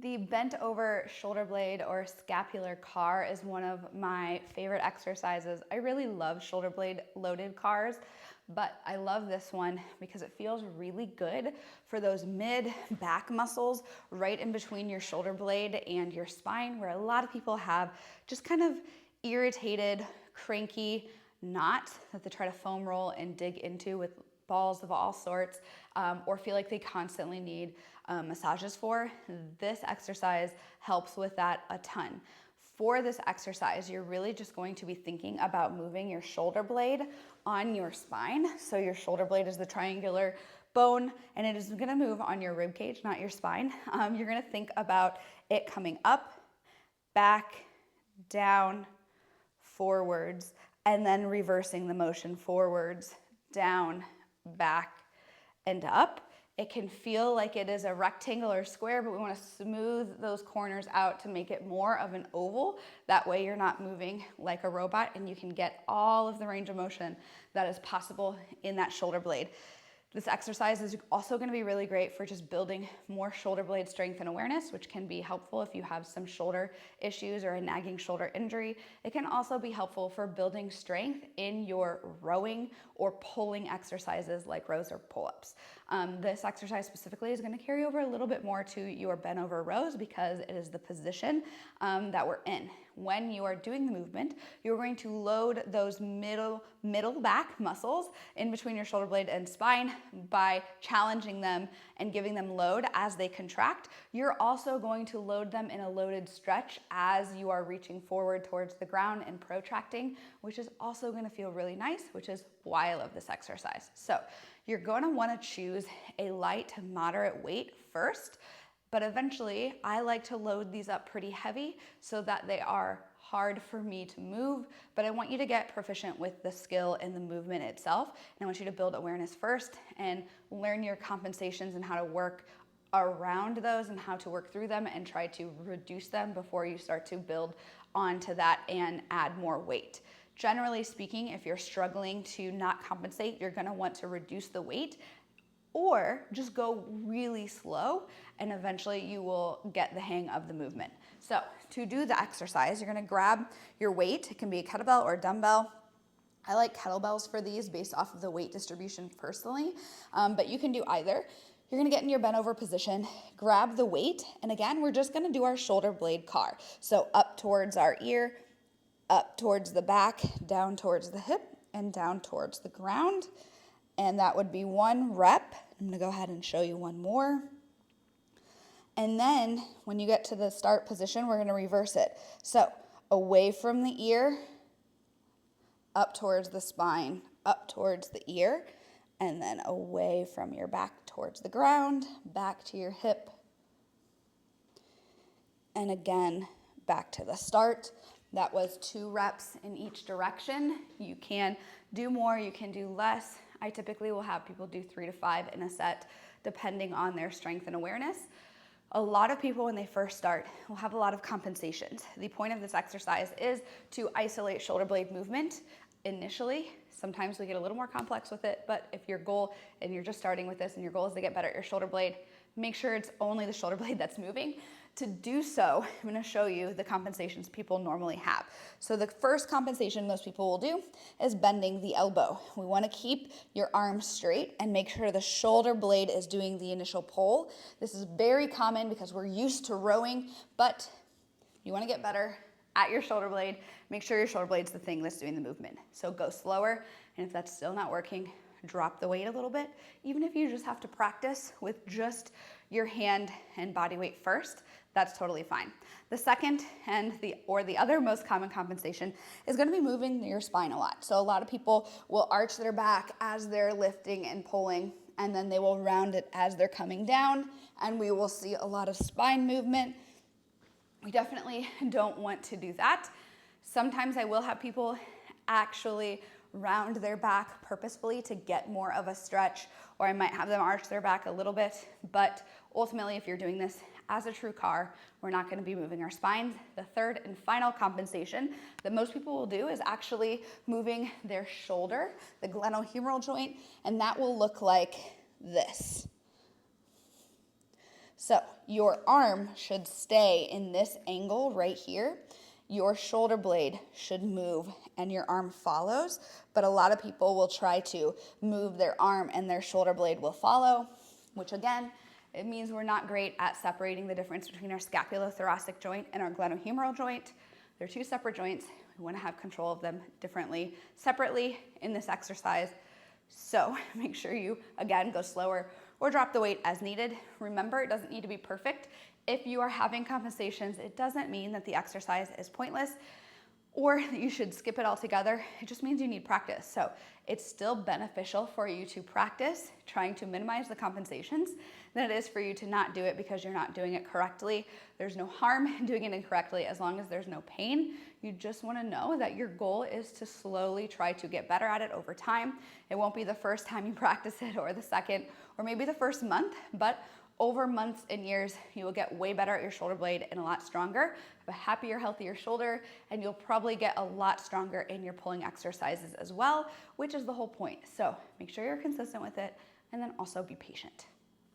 The bent over shoulder blade or scapular car is one of my favorite exercises. I really love shoulder blade loaded cars, but I love this one because it feels really good for those mid back muscles right in between your shoulder blade and your spine, where a lot of people have just kind of irritated, cranky knots that they try to foam roll and dig into with balls of all sorts, or feel like they constantly need massages for. This exercise helps with that a ton. For this exercise, you're really just going to be thinking about moving your shoulder blade on your spine. So your shoulder blade is the triangular bone, and it is gonna move on your rib cage, not your spine. You're gonna think about it coming up, back, down, forwards, and then reversing the motion forwards, down, back, and up. It can feel like it is a rectangle or square, but we want to smooth those corners out to make it more of an oval. That way you're not moving like a robot and you can get all of the range of motion that is possible in that shoulder blade. This exercise is also going to be really great for just building more shoulder blade strength and awareness, which can be helpful if you have some shoulder issues or a nagging shoulder injury. It can also be helpful for building strength in your rowing or pulling exercises like rows or pull-ups. This exercise specifically is going to carry over a little bit more to your bent over rows because it is the position that we're in. When you are doing the movement, you're going to load those middle back muscles in between your shoulder blade and spine by challenging them and giving them load as they contract. You're also going to load them in a loaded stretch as you are reaching forward towards the ground and protracting, which is also going to feel really nice, which is why I love this exercise. So you're going to want to choose a light to moderate weight first. But eventually, I like to load these up pretty heavy so that they are hard for me to move, but I want you to get proficient with the skill and the movement itself. And I want you to build awareness first and learn your compensations and how to work around those and how to work through them and try to reduce them before you start to build onto that and add more weight. Generally speaking, if you're struggling to not compensate, you're gonna want to reduce the weight or just go really slow and eventually you will get the hang of the movement. So to do the exercise, you're gonna grab your weight. It can be a kettlebell or a dumbbell. I like kettlebells for these based off of the weight distribution personally, but you can do either. You're gonna get in your bent over position, grab the weight, and again, we're just gonna do our shoulder blade car. So up towards our ear, up towards the back, down towards the hip, and down towards the ground. And that would be 1 rep. I'm gonna go ahead and show you one more. And then when you get to the start position, we're gonna reverse it. So away from the ear, up towards the spine, up towards the ear, and then away from your back towards the ground, back to your hip. And again, back to the start. That was 2 reps in each direction. You can do more, you can do less. I typically will have people do 3 to 5 in a set, depending on their strength and awareness. A lot of people, when they first start, will have a lot of compensations. The point of this exercise is to isolate shoulder blade movement initially. Sometimes we get a little more complex with it, but if your goal, and you're just starting with this, and your goal is to get better at your shoulder blade, make sure it's only the shoulder blade that's moving. To do so, I'm gonna show you the compensations people normally have. So the first compensation most people will do is bending the elbow. We wanna keep your arms straight and make sure the shoulder blade is doing the initial pull. This is very common because we're used to rowing, but you wanna get better at your shoulder blade, make sure your shoulder blade's the thing that's doing the movement. So go slower, and if that's still not working, drop the weight a little bit. Even if you just have to practice with just your hand and body weight first, that's totally fine. The second and the other most common compensation is gonna be moving your spine a lot. So a lot of people will arch their back as they're lifting and pulling, and then they will round it as they're coming down, and we will see a lot of spine movement. We definitely don't want to do that. Sometimes I will have people actually round their back purposefully to get more of a stretch, or I might have them arch their back a little bit, but ultimately if you're doing this as a true car, we're not gonna be moving our spines. The third and final compensation that most people will do is actually moving their shoulder, the glenohumeral joint, and that will look like this. So your arm should stay in this angle right here. Your shoulder blade should move and your arm follows, but a lot of people will try to move their arm and their shoulder blade will follow, which again, it means we're not great at separating the difference between our scapulothoracic joint and our glenohumeral joint. They're two separate joints. We want to have control of them separately in this exercise. So make sure you, again, go slower or drop the weight as needed. Remember, it doesn't need to be perfect. If you are having compensations, it doesn't mean that the exercise is pointless or that you should skip it altogether. It just means you need practice. So it's still beneficial for you to practice trying to minimize the compensations than it is for you to not do it because you're not doing it correctly. There's no harm in doing it incorrectly as long as there's no pain. You just want to know that your goal is to slowly try to get better at it over time. It won't be the first time you practice it or the second or maybe the first month, but over months and years, you will get way better at your shoulder blade and a lot stronger, have a happier, healthier shoulder, and you'll probably get a lot stronger in your pulling exercises as well, which is the whole point. So make sure you're consistent with it and then also be patient.